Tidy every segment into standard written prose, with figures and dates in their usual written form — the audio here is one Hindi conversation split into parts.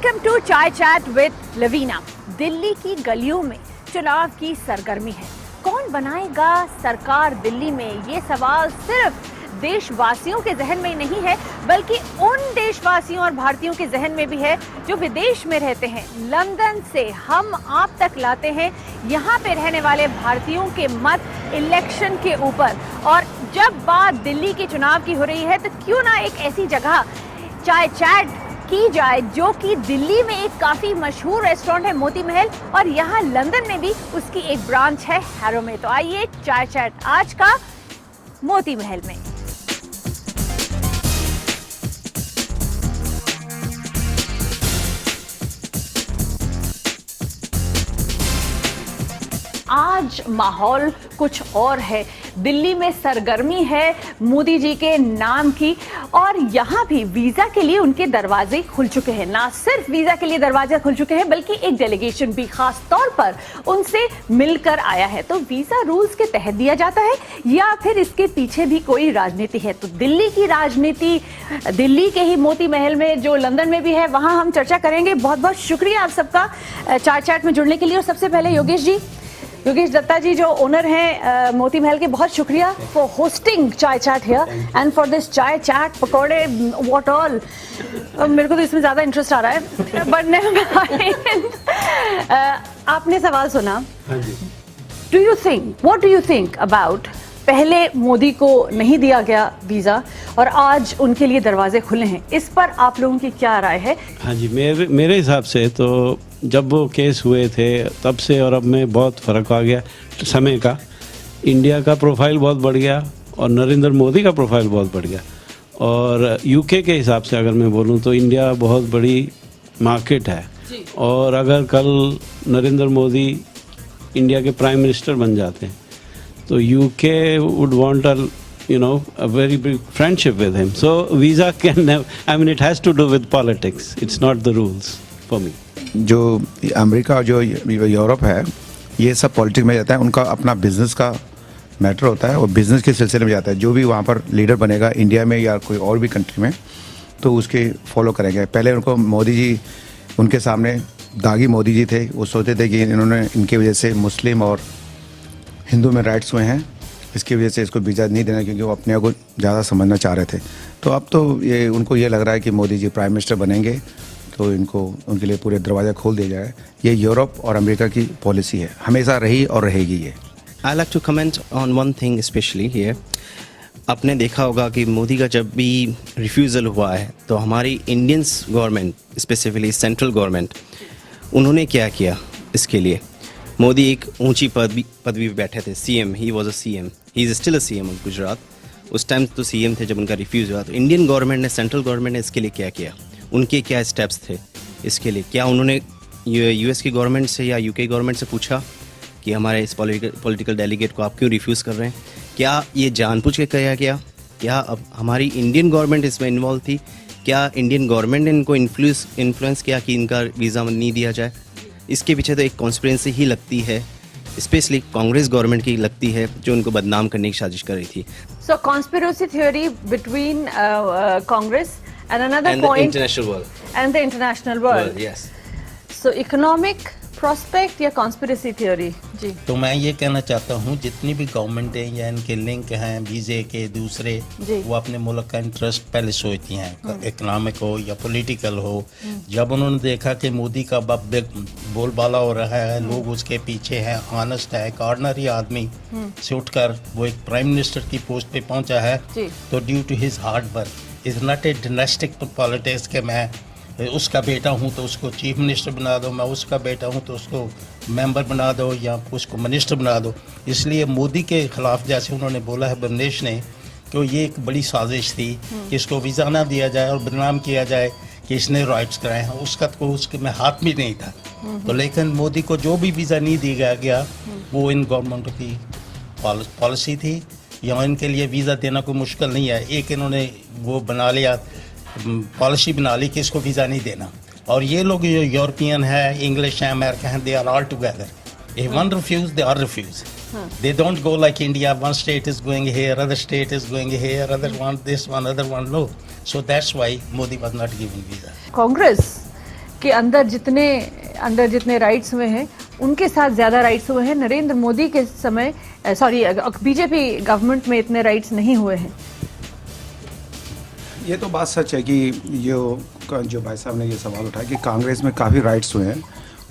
वेलकम टू चाय चैट विद लवीना। दिल्ली की गलियों में चुनाव की सरगर्मी है। कौन बनाएगा सरकार दिल्ली में, ये सवाल सिर्फ देशवासियों के जहन में ही नहीं है, बल्कि उन देशवासियों और भारतीयों के जहन में भी है जो विदेश में रहते हैं। लंदन से हम आप तक लाते हैं यहाँ पे रहने वाले भारतीयों के मत इलेक्शन के ऊपर। और जब बात दिल्ली के चुनाव की हो रही है तो क्यों ना एक ऐसी जगह चाय चैट की जाए जो कि दिल्ली में एक काफी मशहूर रेस्टोरेंट है मोती महल, और यहाँ लंदन में भी उसकी एक ब्रांच है हैरो में। तो आइए चाय चैट आज का मोती महल में। आज माहौल कुछ और है। दिल्ली में सरगर्मी है मोदी जी के नाम की, और यहाँ भी वीजा के लिए उनके दरवाजे खुल चुके हैं। ना सिर्फ वीजा के लिए दरवाजे खुल चुके हैं, बल्कि एक डेलीगेशन भी खास तौर पर उनसे मिलकर आया है। तो वीजा रूल्स के तहत दिया जाता है या फिर इसके पीछे भी कोई राजनीति है? तो दिल्ली की राजनीति, दिल्ली के ही मोती महल में जो लंदन में भी है, वहां हम चर्चा करेंगे। बहुत बहुत शुक्रिया आप सबका चाय चैट में जुड़ने के लिए। और सबसे पहले योगेश दत्ता जी जो ओनर हैं मोती महल के, बहुत शुक्रिया फॉर होस्टिंग चाय chat here and for this चाय चैट, पकौड़े, व्हाट ऑल। मेरे को तो इसमें ज्यादा इंटरेस्ट आ रहा है, बट नेवर। आपने सवाल सुना। What do you think about, पहले मोदी को नहीं दिया गया वीजा और आज उनके लिए दरवाजे खुले हैं, इस पर आप लोगों की क्या राय है? हाँ जी, मेरे हिसाब से तो जब वो केस हुए थे तब से और अब में बहुत फ़र्क आ गया समय का। इंडिया का प्रोफाइल बहुत बढ़ गया और नरेंद्र मोदी का प्रोफाइल बहुत बढ़ गया। और यूके के हिसाब से अगर मैं बोलूँ तो इंडिया बहुत बड़ी मार्केट है, और अगर कल नरेंद्र मोदी इंडिया के प्राइम मिनिस्टर बन जाते हैं तो UK would want a very big friendship with him. So visa can never, I mean it has to do with politics. It's not the rules for me. जो अमेरिका और जो यूरोप है, ये सब पॉलिटिक्स में जाता है। उनका अपना बिजनेस का मैटर होता है और बिजनेस के सिलसिले में जाता है। जो भी वहाँ पर लीडर बनेगा इंडिया में या कोई और भी कंट्री में, तो उसके फॉलो करेंगे। पहले उनको मोदी जी, उनके सामने दागी मोदी जी थे, वो सोचते थे कि इन्होंने इनकी वजह से मुस्लिम और हिंदू में राइट्स हुए हैं, इसकी वजह से इसको वीज़ा नहीं देना, क्योंकि वो अपने आप को ज़्यादा समझना चाह रहे थे। तो अब तो उनको ये लग रहा है कि मोदी जी प्राइम मिनिस्टर बनेंगे तो इनको उनके लिए पूरे दरवाज़ा खोल दिया जाए। ये यूरोप और अमेरिका की पॉलिसी है, हमेशा रही और रहेगी ये। I like to comment on one thing specially here. आपने देखा होगा कि मोदी का जब भी रिफ्यूज़ल हुआ है तो हमारी Indians government, specifically central government, उन्होंने क्या किया इसके लिए? मोदी एक ऊंची पदवी पे बैठे थे, CM, he was a CM, he is still a CM of Gujarat. उस टाइम तो सीएम थे जब उनका रिफ्यूज़ हुआ। तो इंडियन गवर्नमेंट ने, सेंट्रल गवर्नमेंट ने इसके लिए क्या किया? उनके क्या स्टेप्स थे इसके लिए? क्या उन्होंने यूएस की गवर्नमेंट से या यूके गवर्नमेंट से पूछा कि हमारे इस पॉलिटिकल डेलीगेट को आप क्यों रिफ्यूज़ कर रहे हैं? क्या ये जानबूझ के किया गया? क्या अब हमारी इंडियन गवर्नमेंट इसमें इन्वॉल्व थी? क्या इंडियन गवर्नमेंट ने इनको इन्फ्लुएंस किया कि इनका वीज़ा नहीं दिया जाए? इसके पीछे तो एक कॉन्स्पिरेंसी ही लगती है, स्पेशली कांग्रेस गवर्नमेंट की लगती है, जो उनको बदनाम करने की साजिश कर रही थी। So conspiracy theory between Congress and another and point, the international world. And the international world. Yes. So economic prospect या conspiracy theory? जी। तो मैं ये कहना चाहता हूँ, जितनी भी गवर्नमेंटें या इनके लिंक हैं वीज़े के दूसरे, वो अपने मुल्क का इंटरेस्ट पहले सोचती हैं, इकोनॉमिक हो या पॉलिटिकल हो। जब उन्होंने देखा कि मोदी का बोलबाला हो रहा है, लोग उसके पीछे हैं, ऑनेस्ट है, एक ऑर्डिनरी आदमी से उठकर वो एक प्राइम मिनिस्टर की पोस्ट पे पहुंचा है, तो due to his hard work, is not a dynastic politics के मैं उसका बेटा हूँ तो उसको चीफ मिनिस्टर बना दो, मैं उसका बेटा हूँ तो उसको मेंबर बना दो या उसको मिनिस्टर बना दो। इसलिए मोदी के ख़िलाफ़ जैसे उन्होंने बोला है बंदेश ने कि ये एक बड़ी साजिश थी कि इसको वीज़ा ना दिया जाए और बदनाम किया जाए कि इसने राइट्स कराए हैं। उसका तो उसके में हाथ भी नहीं था। तो लेकिन मोदी को जो भी वीज़ा नहीं दिया गया वो इन गवर्नमेंट की पॉलिसी थी, या इनके लिए वीज़ा देना कोई मुश्किल नहीं है। एक इन्होंने वो बना लिया, पॉलिसी बना ली कि इसको वीज़ा नहीं देना। और ये लोग जो यूरोपियन है, इंग्लिश है, अमेरिका हैं, they are all together. If one refuse they are refuse. They don't go like India, one state is going here, other state is going here, other one this one, other one no. So that's why Modi was not given visa. Congress के अंदर जितने राइट्स हुए हैं उनके साथ ज्यादा राइट्स हुए हैं। नरेंद्र मोदी के समय बीजेपी गवर्नमेंट में इतने राइट्स नहीं हुए हैं। ये तो बात सच है कि जो भाई साहब ने ये सवाल उठाया कि कांग्रेस में काफ़ी राइट्स हुए हैं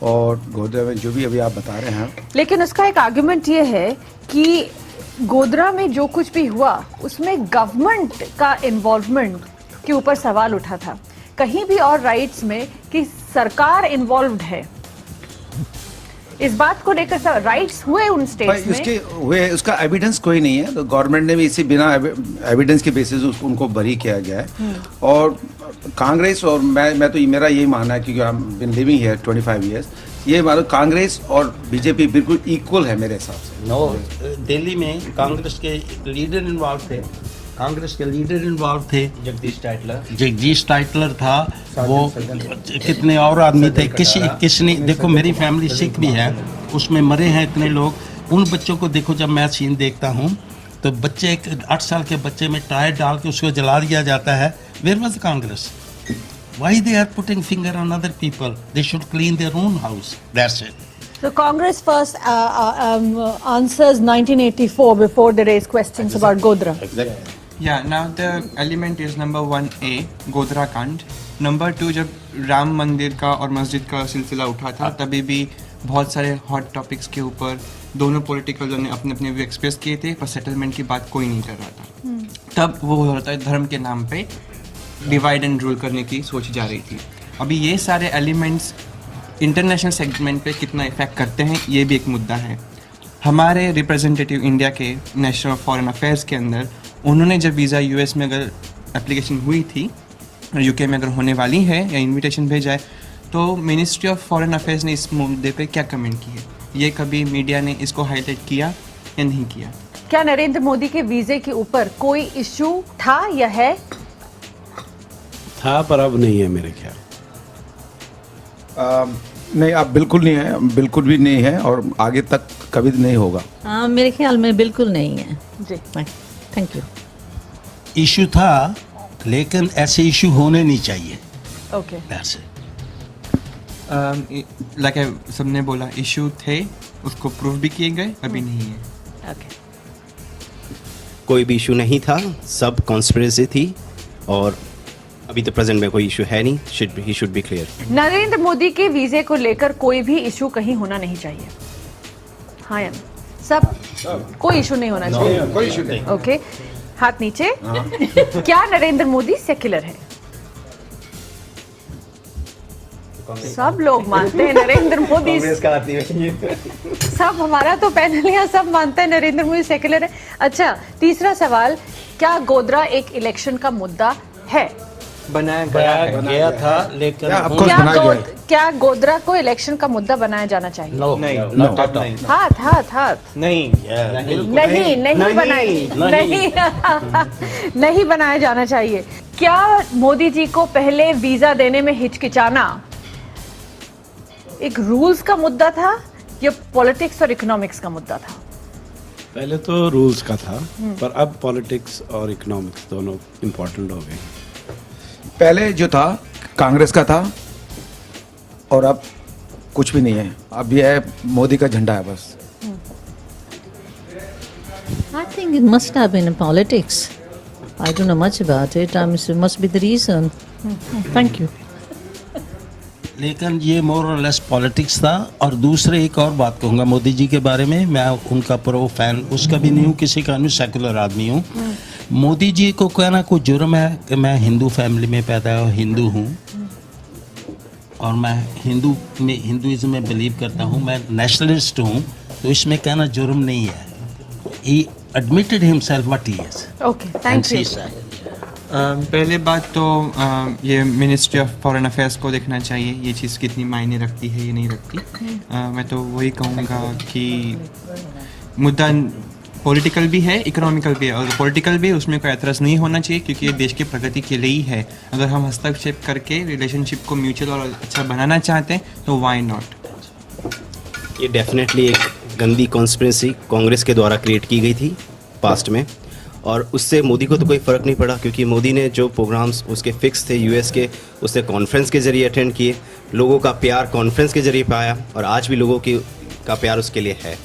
और गोदरा में जो भी अभी आप बता रहे हैं, लेकिन उसका एक आर्गुमेंट ये है कि गोदरा में जो कुछ भी हुआ उसमें गवर्नमेंट का इन्वॉल्वमेंट के ऊपर सवाल उठा था, कहीं भी और राइट्स में कि सरकार इन्वॉल्व्ड है। इस बात को लेकर राइट्स हुए उन स्टेट्स में, उसका एविडेंस कोई नहीं है, तो गवर्नमेंट ने भी इसी बिना एविडेंस के बेसिस उनको बरी किया गया है। और कांग्रेस और मैं तो मेरा यही मानना है, क्योंकि I been living here 25 years, ये मानो कांग्रेस और बीजेपी बिल्कुल इक्वल है मेरे हिसाब से। नो, दिल्ली में कांग्रेस के लीडर इन्वॉल्व थे, जगदीश टाइटलर था, वो कितने और आदमी थे, किसने देखो मेरी फैमिली सिख भी है, उसमें मरे हैं इतने लोग। उन बच्चों को देखो, जब मैं सीन देखता हूँ तो बच्चे, एक 8 साल के बच्चे में टायर डाल के उसको जला दिया जाता है। Where was Congress? Why they are putting finger on other people? They should clean their own house. That's it. So Congress first answers 1984 before they raise questions about Godhra. Exactly. Yeah, now the element is number 1A, Godhra Kand. Number 2, जब राम मंदिर का और मस्जिद का सिलसिला उठा था, तभी भी बहुत सारे हॉट टॉपिक्स के ऊपर दोनों पॉलिटिकल ने अपने अपने व्यू एक्सप्रेस किए थे, पर सेटलमेंट की बात कोई नहीं कर रहा था। तब वो हो रहा था धर्म के नाम पे डिवाइड एंड रूल करने की सोची जा रही थी। अभी ये सारे एलिमेंट्स इंटरनेशनल सेगमेंट पे कितना इफेक्ट करते हैं, ये भी एक मुद्दा है। हमारे रिप्रेजेंटेटिव इंडिया के नेशनल फॉरेन अफेयर्स के अंदर, उन्होंने जब वीज़ा यूएस में अगर एप्लीकेशन हुई थी, यूके में अगर होने वाली है या इनविटेशन भेजा है, तो मिनिस्ट्री ऑफ फॉरेन अफेयर्स ने इस मुद्दे पे क्या कमेंट की है? ये कभी मीडिया ने इसको हाईलाइट किया या नहीं किया? क्या नरेंद्र मोदी के वीजे के ऊपर कोई इश्यू था या है? था, पर अब नहीं है मेरे ख्याल। नहीं, अब बिल्कुल नहीं है, बिल्कुल भी नहीं है और आगे तक कभी नहीं होगा। हाँ, मेरे ख्याल में बिल्कुल नहीं है जी। Thank you. इशू था, लेकिन ऐसे इशू होने नहीं चाहिए। ओके। ऐसे लाइक सबने बोला इशू थे, उसको प्रूव भी किए गए, अभी नहीं है। ओके। कोई भी इशू नहीं था, सब कॉन्स्पिरेसी थी और अभी तो प्रेजेंट में कोई इशू है नहीं। He should be clear. Narendra Modi के वीजे को लेकर कोई भी इशू कहीं होना नहीं चाहिए। हाँ या सब, कोई इशू नहीं होना चाहिए। कोई इशू नहीं। ओके, हाथ नीचे। क्या नरेंद्र मोदी सेक्युलर है? सब लोग मानते हैं नरेंद्र मोदी, सब हमारा तो पैनल यहाँ सब मानते हैं नरेंद्र मोदी सेक्युलर है। अच्छा, तीसरा सवाल, क्या गोधरा एक इलेक्शन का मुद्दा है? बनाया गया था, लेकिन क्या गोधरा को इलेक्शन का मुद्दा बनाया जाना चाहिए? नहीं। हाथ नहीं, नहीं बनाया जाना चाहिए। क्या मोदी जी को पहले वीजा देने में हिचकिचाना एक रूल्स का मुद्दा था या पॉलिटिक्स और इकोनॉमिक्स का मुद्दा था? पहले तो रूल्स का था, पर अब पॉलिटिक्स और इकोनॉमिक्स दोनों इम्पोर्टेंट हो गए। पहले जो था कांग्रेस का था और अब कुछ भी नहीं है, अब ये है मोदी का झंडा है बस। I think it must have been politics. I don't know much about it. It must be the reason. Thank you. लेकिन ये मोर और लेस पॉलिटिक्स था। और दूसरे एक और बात कहूँगा मोदी जी के बारे में, मैं उनका प्रो फैन उसका भी नहीं हूँ, किसी का नहीं, सेकुलर आदमी हूँ। मोदी जी को कहना कोई जुर्म है कि मैं हिंदू फैमिली में पैदा हुआ हिंदू हूँ और मैं हिंदुइज्म में बिलीव करता हूँ, मैं नेशनलिस्ट हूँ, तो इसमें कहना जुर्म नहीं है। He admitted himself what he is. Okay, thank you. पहले बात तो ये मिनिस्ट्री ऑफ फॉरेन अफेयर्स को देखना चाहिए, ये चीज़ कितनी मायने रखती है, ये नहीं रखती। मैं तो वही कहूँगा कि मुद्दा पॉलिटिकल भी है, इकोनॉमिकल भी है, और पॉलिटिकल भी उसमें कोई एतराज़ नहीं होना चाहिए क्योंकि ये देश की प्रगति के लिए ही है। अगर हम हस्तक्षेप करके रिलेशनशिप को म्यूचुअल और अच्छा बनाना चाहते हैं तो वाई नॉट। ये डेफिनेटली एक गंदी कॉन्स्पिरेसी कांग्रेस के द्वारा क्रिएट की गई थी पास्ट में, और उससे मोदी को तो कोई फ़र्क नहीं पड़ा क्योंकि मोदी ने जो प्रोग्राम्स उसके फिक्स थे यूएस के, उसने कॉन्फ्रेंस के ज़रिए अटेंड किए। लोगों का प्यार कॉन्फ्रेंस के जरिए पाया और आज भी लोगों का प्यार उसके लिए है,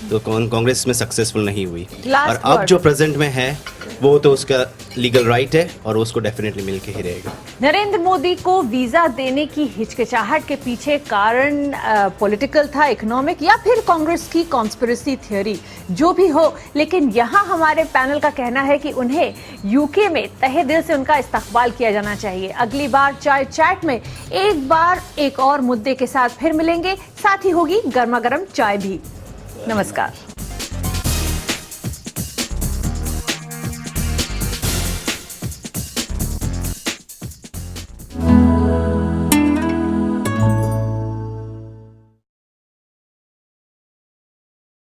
तो कांग्रेस में सक्सेसफुल नहीं हुई। Last और अब word. जो प्रेजेंट में है वो तो उसका लीगल राइट है और उसको डेफिनेटली मिल के ही रहेगा। नरेंद्र मोदी को वीजा देने की हिचकिचाहट के पीछे कारण पॉलिटिकल था, इकोनॉमिक, या फिर कांग्रेस की कॉन्स्पिरेसी थ्योरी, जो भी हो, लेकिन यहाँ हमारे पैनल का कहना है कि उन्हें यूके में तहे दिल से उनका इस्तकबाल किया जाना चाहिए। अगली बार चाय चैट में एक बार एक और मुद्दे के साथ फिर मिलेंगे, साथ ही होगी गर्मा गर्म चाय भी। नमस्कार।